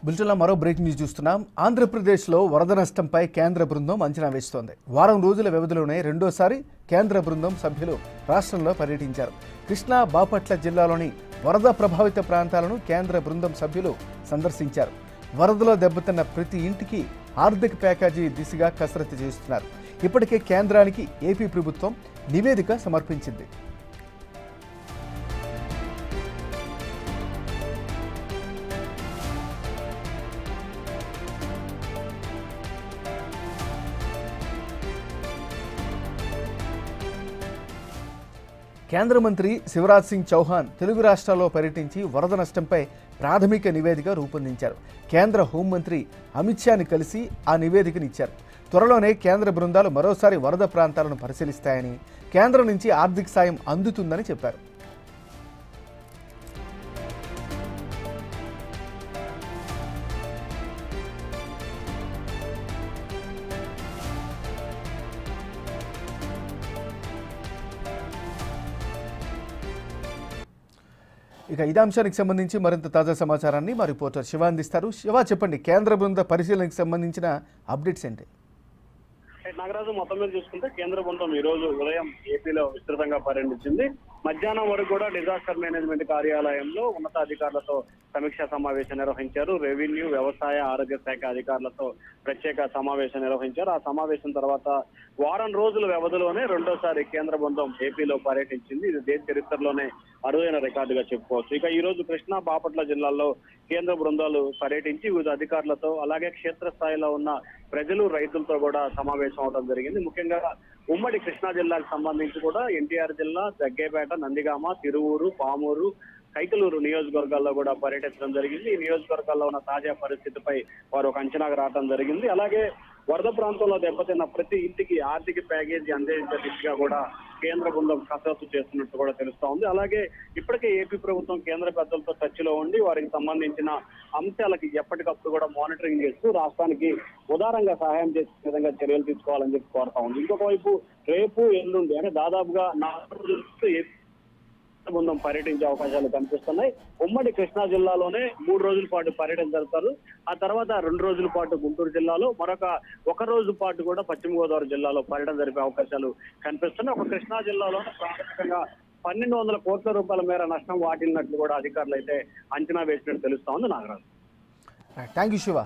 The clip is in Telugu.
బులెటిన్లో మరో బ్రేకింగ్ న్యూస్ చూస్తున్నాం. ఆంధ్రప్రదేశ్లో వరద నష్టంపై కేంద్ర బృందం అంచనా వేస్తోంది. వారం రోజుల వ్యవధిలోనే రెండోసారి కేంద్ర బృందం సభ్యులు రాష్ట్రంలో పర్యటించారు. కృష్ణా, బాపట్ల జిల్లాలోని వరద ప్రభావిత ప్రాంతాలను కేంద్ర బృందం సభ్యులు సందర్శించారు. వరదలో దెబ్బతిన్న ప్రతి ఇంటికి ఆర్థిక ప్యాకేజీ దిశగా కసరత్తు చేస్తున్నారు. ఇప్పటికే కేంద్రానికి ఏపీ ప్రభుత్వం నివేదిక సమర్పించింది. కేంద్ర మంత్రి శివరాజ్ సింగ్ చౌహాన్ తెలుగు రాష్ట్రాల్లో పర్యటించి వరద నష్టంపై ప్రాథమిక నివేదిక రూపొందించారు. కేంద్ర హోంమంత్రి అమిత్ షాని కలిసి ఆ నివేదికనిచ్చారు. త్వరలోనే కేంద్ర బృందాలు మరోసారి వరద ప్రాంతాలను పరిశీలిస్తాయని, కేంద్రం నుంచి ఆర్థిక సాయం అందుతుందని చెప్పారు. ఇక ఇదే అంశానికి సంబంధించి మరింత తాజా సమాచారాన్ని మా రిపోర్టర్ శివ అందిస్తారు. శివ, చెప్పండి, కేంద్ర బృంద పరిశీలనకు సంబంధించిన అప్డేట్స్ ఏంటి? నాగరాజు, మొత్తం మీద చూసుకుంటే కేంద్ర బృందం ఈ రోజు ఉదయం ఏపీలో విస్తృతంగా పర్యటించింది. మధ్యాహ్నం వరకు కూడా డిజాస్టర్ మేనేజ్మెంట్ కార్యాలయంలో ఉన్నతాధికారులతో సమీక్షా సమావేశం నిర్వహించారు. రెవెన్యూ, వ్యవసాయ, ఆరోగ్య శాఖ అధికారులతో ప్రత్యేక సమావేశం నిర్వహించారు. ఆ సమావేశం తర్వాత వారం రోజుల వ్యవధిలోనే రెండోసారి కేంద్ర బృందం ఏపీలో పర్యటించింది. ఇది దేశ చరిత్రలోనే అరుదైన రికార్డుగా చెప్పుకోవచ్చు. ఇక ఈ రోజు కృష్ణా, బాపట్ల జిల్లాల్లో కేంద్ర బృందాలు పర్యటించి వివిధ అధికారులతో, అలాగే క్షేత్రస్థాయిలో ఉన్న ప్రజలు, రైతులతో కూడా సమావేశం అవడం జరిగింది. ముఖ్యంగా ఉమ్మడి కృష్ణా జిల్లాకు సంబంధించి కూడా ఎన్టీఆర్ జిల్లా, జగ్గేపేట, నందిగామ, తిరువూరు, పామూరు, కైకలూరు నియోజకవర్గాల్లో కూడా పర్యటించడం జరిగింది. ఈ నియోజకవర్గాల్లో ఉన్న తాజా పరిస్థితిపై వారు ఒక అంచనాకు రావడం జరిగింది. అలాగే వరద ప్రాంతంలో దెబ్బతిన్న ప్రతి ఇంటికి ఆర్థిక ప్యాకేజీ అందించే దిశగా కూడా కేంద్ర బృందం కసరత్తు చేస్తున్నట్టు కూడా తెలుస్తా ఉంది. అలాగే ఇప్పటికే ఏపీ ప్రభుత్వం కేంద్ర పెద్దలతో చర్చలో ఉండి వారికి సంబంధించిన అంశాలకి ఎప్పటికప్పుడు కూడా మానిటరింగ్ చేస్తూ రాష్ట్రానికి ఉదారంగా సహాయం చేసే విధంగా చర్యలు తీసుకోవాలని చెప్పి కోరుతా ఉంది. ఇంకొక వైపు రేపు, ఎల్లుండి అంటే దాదాపుగా 4 రోజులు బృందం పర్యటించే అవకాశాలు కనిపిస్తున్నాయి. ఉమ్మడి కృష్ణా జిల్లాలోనే 3 రోజుల పాటు పర్యటన జరుపుతారు. ఆ తర్వాత 2 రోజుల పాటు గుంటూరు జిల్లాలో, ఒక రోజు పాటు కూడా పశ్చిమ గోదావరి జిల్లాలో పర్యటన జరిపే అవకాశాలు కనిపిస్తున్నాయి. ఒక కృష్ణా జిల్లాలోనే ప్రాథమికంగా 1200 కోట్ల రూపాయల మేర నష్టం వాటిల్లినట్లు కూడా అధికారులు అయితే అంచనా వేసినట్టు తెలుస్తా ఉంది. Nagaraju, thank you Shiva.